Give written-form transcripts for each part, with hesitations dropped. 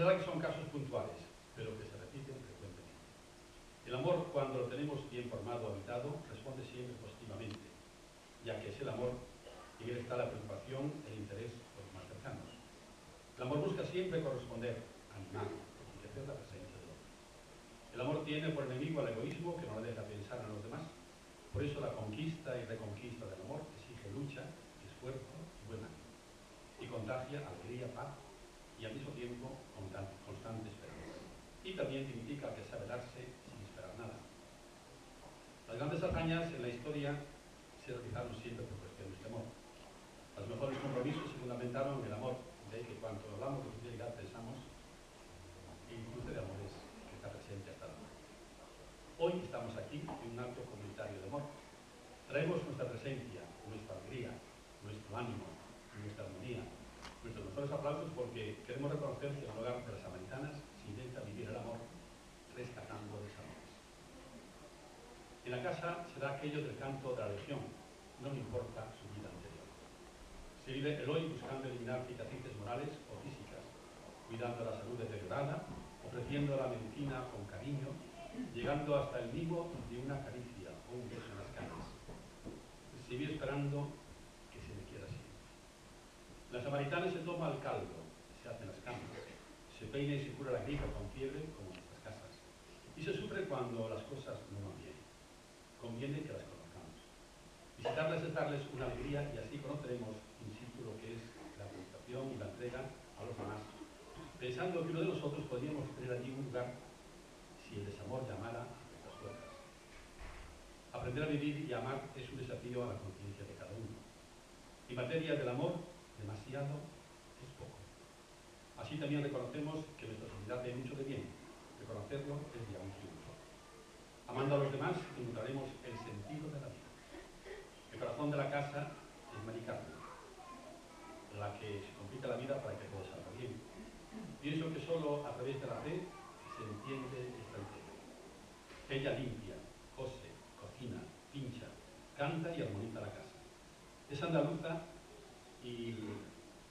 verdad que son casos puntuales, pero que se repiten frecuentemente. El amor, cuando lo tenemos bien formado o habitado, responde siempre positivamente, ya que es el amor y en él está la preocupación, el interés por los más cercanos. El amor busca siempre corresponder, animar, enriquecer la presencia del otro. El amor tiene por enemigo al egoísmo, que no le deja pensar en los demás. Por eso la conquista y reconquista del amor exige lucha, esfuerzo y buen ánimo, y contagia alegría, paz y al mismo tiempo constante esperanza. Y también significa que sabe darse sin esperar nada. Las grandes hazañas en la historia se realizaron siempre por cuestiones de amor. Los mejores compromisos se fundamentaron en el amor, de ahí que cuando hablamos de fidelidad pensamos en un cruce de amores que está presente hasta la muerte. Hoy estamos aquí en un acto comunitario de amor. Traemos nuestra presencia, nuestra alegría, nuestro ánimo, nuestra armonía, nuestros mejores aplausos porque queremos reconocer que en el hogar de las samaritanas se intenta vivir el amor rescatando los amores. En la casa se da aquello del canto de la legión, no le importa su vida anterior. Se vive el hoy buscando eliminar cicatrices morales o físicas, cuidando la salud deteriorada, ofreciendo la medicina con cariño, llegando hasta el mimo de una caricia o un beso en las caras. Se vive esperando que se le quiera siempre. La samaritana se toma el caldo, se hacen las camas, se peina y se cura la gripe con fiebre como en nuestras casas. Y se sufre cuando las cosas no van bien. Conviene que las conozcamos. Visitarlas es darles una alegría y así conoceremos in situ lo que es la preocupación y la entrega a los demás, pensando que uno de nosotros podríamos tener allí un lugar si el desamor llamara a nuestras puertas. Aprender a vivir y amar es un desafío a la conciencia de cada uno. En materia del amor, demasiado es poco. Así también reconocemos que nuestra sociedad tiene mucho de bien. Reconocerlo es ya un triunfo. Amando a los demás encontraremos el sentido de la vida. El corazón de la casa es Mari Carmen, la que se complica la vida para que todo salga bien. Pienso que solo a través de la fe se entiende esta entrega. Ella limpia, cose, cocina, pincha, canta y armoniza la casa. Es andaluza y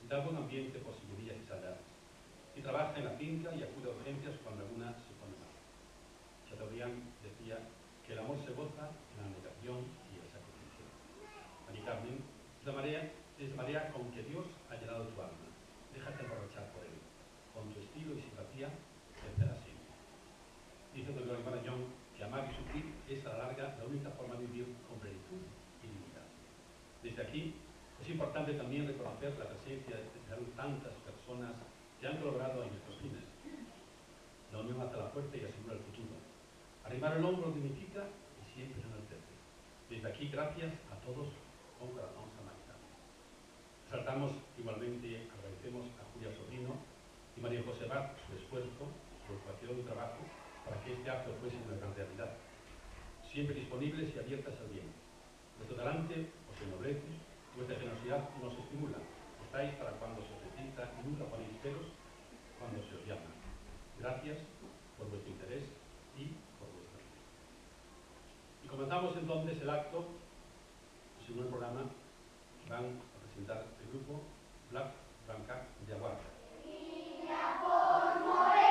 da buen ambiente por sillerías y saldadas. Y trabaja en la finca y acude a urgencias cuando alguna se pone mal. Chateaubriand decía que el amor se goza en la negación y el sacrificio. Mari Carmen es la marea con que Dios ha llenado tu alma. Déjate emborrachar por él. Con tu estilo y simpatía crecerás siempre. Dice el doctor John que amar y sufrir es a la larga la única forma de vivir con plenitud y dignidad. Desde aquí es importante también reconocer la presencia de tantas personas que han colaborado en estos fines. La unión hace la fuerza y asegura el futuro. Arrimar el hombro dignifica y siempre enaltece. Desde aquí, gracias a todos con corazón samaritano. Resaltamos igualmente, agradecemos a Julia Sobrino y María José Bar su esfuerzo, su preocupación y trabajo para que este acto fuese una gran realidad. Siempre disponibles y abiertas al bien. Vuestro talante os ennoblece, vuestra generosidad nos estimula. Estáis para cuando se os necesita y nunca ponéis peros cuando se os llama. Gracias por vuestro interés y por vuestra vida. Y comenzamos entonces el acto, según el programa, que van a presentar el grupo Black Blanca de Aguarda. Ay,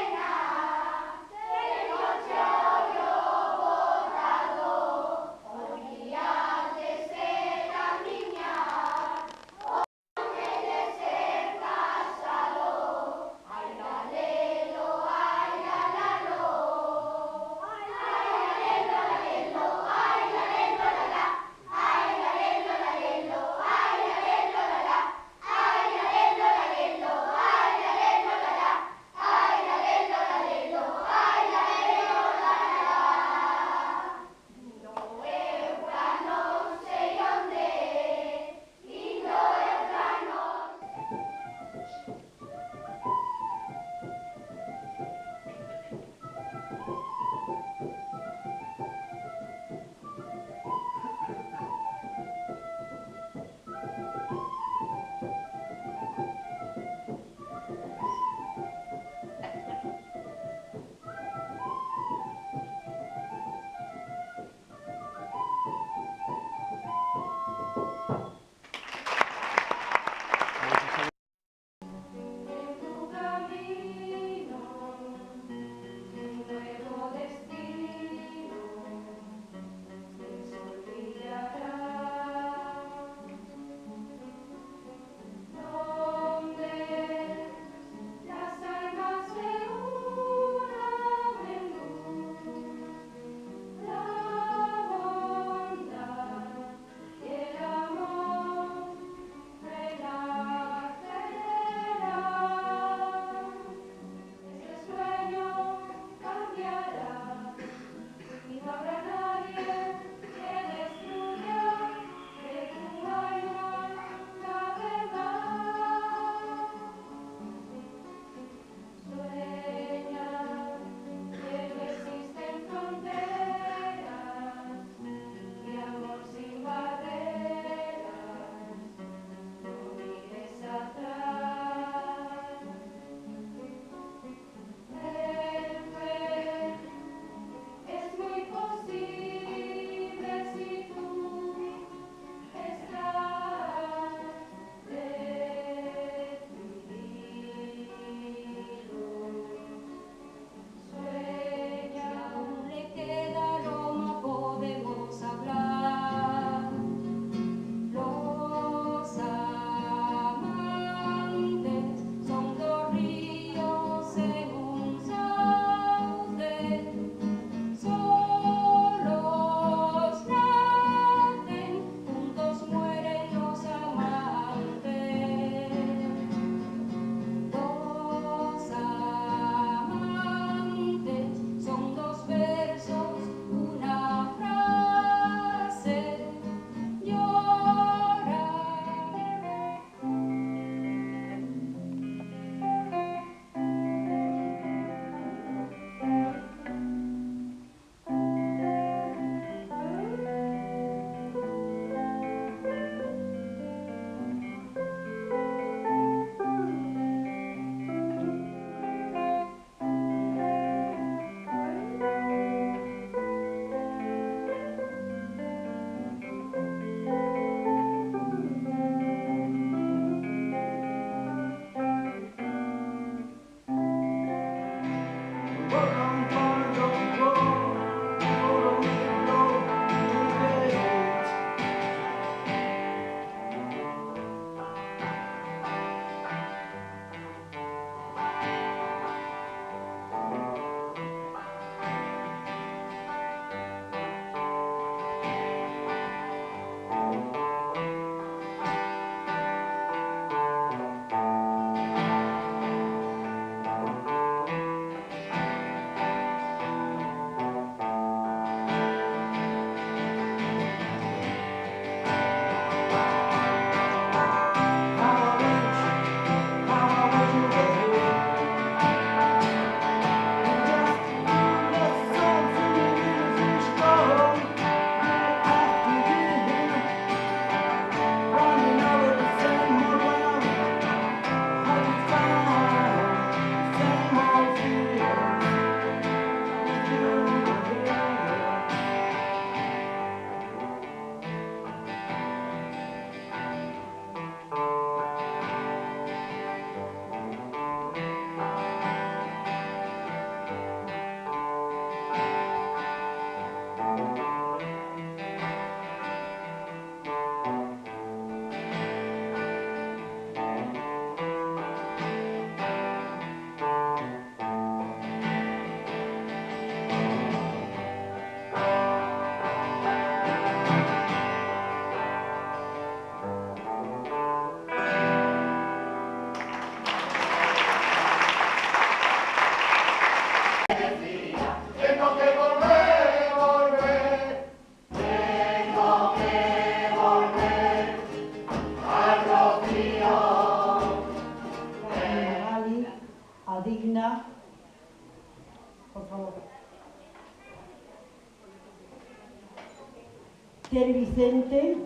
Tere Vicente,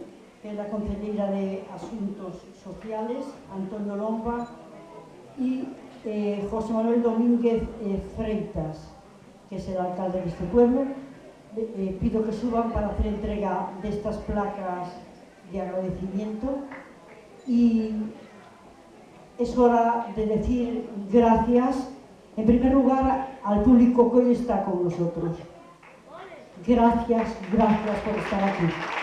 que es la consejera de Asuntos Sociales, Antonio Lomba, y José Manuel Domínguez Freitas, que es el alcalde de este pueblo. Pido que suban para hacer entrega de estas placas de agradecimiento, y es hora de decir gracias, en primer lugar, al público que hoy está con nosotros. Gracias por estar aquí.